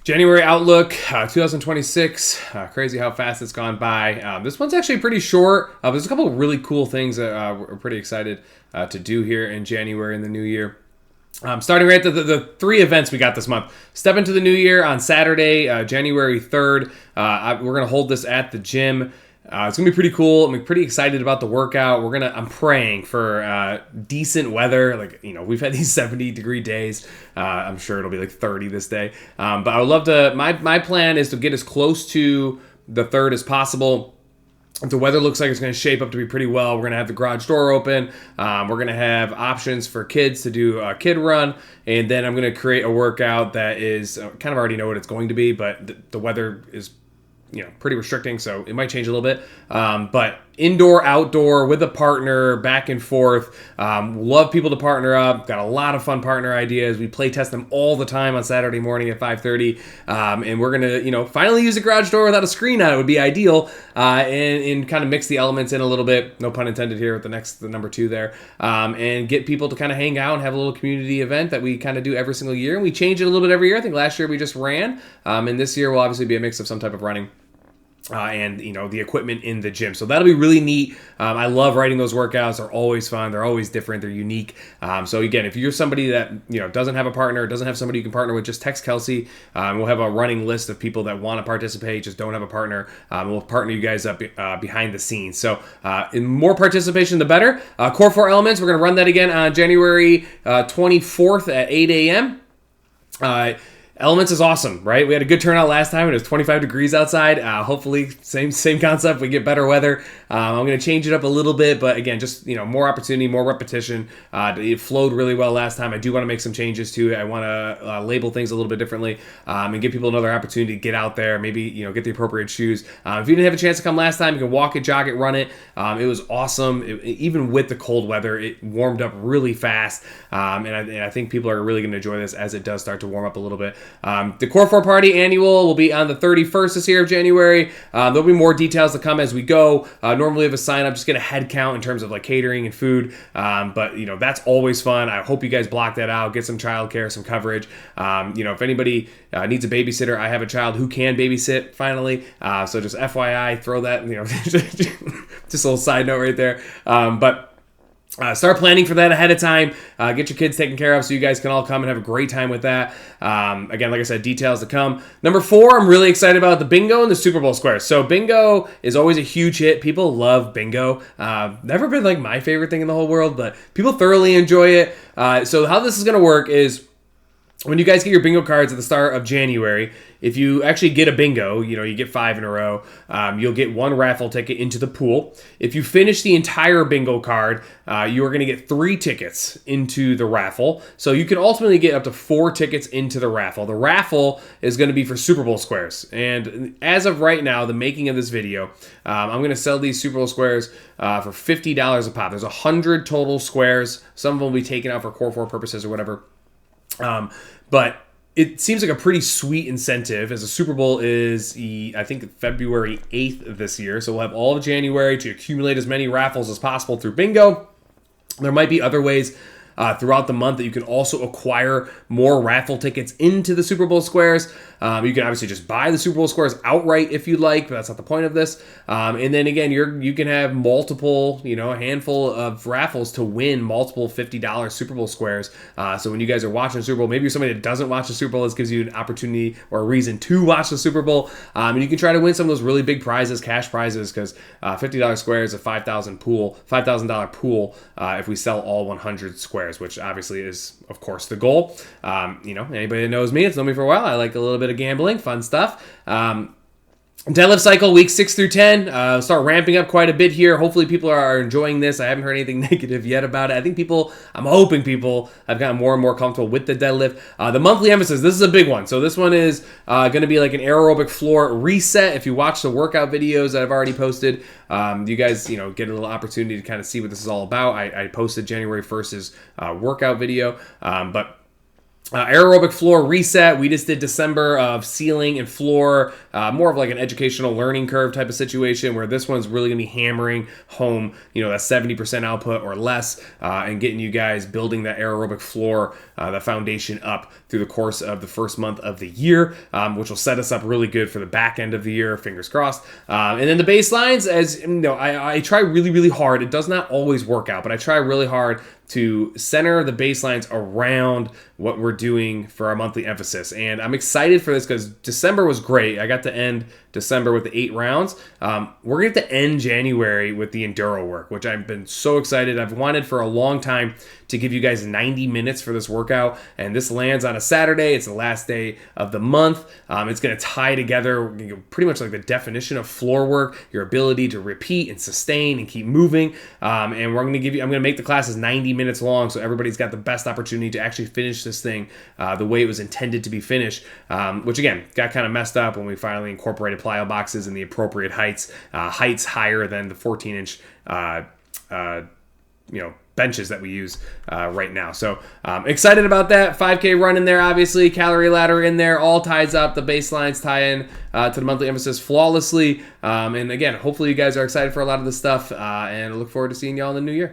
January outlook, 2026. Crazy how fast it's gone by. This one's actually pretty short. There's a couple of really cool things that we're pretty excited to do here in January in the new year. Starting right at the three events we got this month. Step into the new year on Saturday, January 3rd. We're going to hold this at the gym. It's going to be pretty cool. I'm pretty excited about the workout. I'm praying for decent weather. We've had these 70-degree days. I'm sure it'll be like 30 this day. But I would love to, my plan is to get as close to the 3rd as possible. If the weather looks like it's going to shape up to be pretty well, we're going to have the garage door open. We're going to have options for kids to do a kid run. And then I'm going to create a workout that is, kind of already know what it's going to be, but the weather is pretty restricting, so it might change a little bit. But indoor, outdoor, with a partner, back and forth. Love people to partner up. Got a lot of fun partner ideas. We play test them all the time on Saturday morning at 5:30. And we're gonna, finally use a garage door without a screen on it would be ideal. And kind of mix the elements in a little bit. No pun intended here with the number 2 there. And get people to kind of hang out and have a little community event that we kind of do every single year. And we change it a little bit every year. I think last year we just ran. And this year will obviously be a mix of some type of running. And the equipment in the gym, so that'll be really neat. I love writing those workouts. They're always fun. They're always different. They're unique. So again, if you're somebody that doesn't have a partner, doesn't have somebody you can partner with, just text Kelsey. We'll have a running list of people that want to participate, just don't have a partner. We'll partner you guys up behind the scenes. So in more participation, the better. Core 4 Elements. We're gonna run that again on January 24th at 8 a.m. Elements is awesome, right? We had a good turnout last time. It was 25 degrees outside. Hopefully, same concept. We get better weather. I'm going to change it up a little bit, but again, just more opportunity, more repetition. It flowed really well last time. I do want to make some changes to it. I want to label things a little bit differently and give people another opportunity to get out there. Maybe get the appropriate shoes. If you didn't have a chance to come last time, you can walk it, jog it, run it. It was awesome. Even with the cold weather, it warmed up really fast, and I think people are really going to enjoy this as it does start to warm up a little bit. The Core 4 Party Annual will be on the 31st this year of January. There'll be more details to come as we go. Normally we have a sign up, just get a head count in terms of like catering and food. But that's always fun. I hope you guys block that out, get some childcare, some coverage. If anybody needs a babysitter, I have a child who can babysit finally. So just FYI, throw that, just a little side note right there. But start planning for that ahead of time. Get your kids taken care of so you guys can all come and have a great time with that. Again, like I said, details to come. Number 4, I'm really excited about the bingo and the Super Bowl squares. So bingo is always a huge hit. People love bingo. Never been like my favorite thing in the whole world, but people thoroughly enjoy it. So how this is going to work is when you guys get your bingo cards at the start of January, if you actually get a bingo, you get 5 in a row, you'll get 1 raffle ticket into the pool. If you finish the entire bingo card, you are going to get 3 tickets into the raffle. So you can ultimately get up to 4 tickets into the raffle. The raffle is going to be for Super Bowl squares. And as of right now, the making of this video, I'm going to sell these Super Bowl squares for $50 a pop. There's 100 total squares. Some of them will be taken out for Core 4 purposes or whatever. But it seems like a pretty sweet incentive, as the Super Bowl is, I think, February 8th this year. So we'll have all of January to accumulate as many raffles as possible through bingo. There might be other ways throughout the month that you can also acquire more raffle tickets into the Super Bowl squares. You can obviously just buy the Super Bowl squares outright if you'd like, but that's not the point of this. And then again, you can have multiple, a handful of raffles to win multiple $50 Super Bowl squares. So when you guys are watching the Super Bowl, maybe you're somebody that doesn't watch the Super Bowl, this gives you an opportunity or a reason to watch the Super Bowl. And you can try to win some of those really big prizes, cash prizes, because $50 squares is a $5,000 pool if we sell all 100 squares, which obviously is, of course, the goal. Anybody that knows me, it's known me for a while. I like a little bit of gambling, fun stuff. Deadlift cycle week 6 through 10. Start ramping up quite a bit here. Hopefully people are enjoying this. I haven't heard anything negative yet about it. I'm hoping people have gotten more and more comfortable with the deadlift. The monthly emphasis, this is a big one. So this one is going to be like an aerobic floor reset. If you watch the workout videos that I've already posted, you guys, get a little opportunity to kind of see what this is all about. I posted January 1st's workout video, but Aerobic floor reset. We just did December of ceiling and floor, more of like an educational learning curve type of situation, where this one's really gonna be hammering home, that 70% output or less, and getting you guys building that aerobic floor, the foundation up through the course of the first month of the year, which will set us up really good for the back end of the year, fingers crossed. And then the baselines, as you know, I try really, really hard. It does not always work out, but I try really hard to center the baselines around what we're doing for our monthly emphasis. And I'm excited for this because December was great. I got to end December with the 8 rounds. We're going to have to end January with the enduro work, which I've been so excited. I've wanted for a long time to give you guys 90 minutes for this workout, and this lands on a Saturday. It's the last day of the month. It's going to tie together pretty much like the definition of floor work, your ability to repeat and sustain and keep moving. And I'm going to make the classes 90 minutes long, so everybody's got the best opportunity to actually finish this thing the way it was intended to be finished, which again got kind of messed up when we finally incorporated plyo boxes in the appropriate heights higher than the 14-inch benches that we use right now. So excited about that. 5K run in there, obviously, calorie ladder in there, all ties up. The baselines tie in to the monthly emphasis flawlessly. And again, hopefully you guys are excited for a lot of this stuff, and I look forward to seeing y'all in the new year.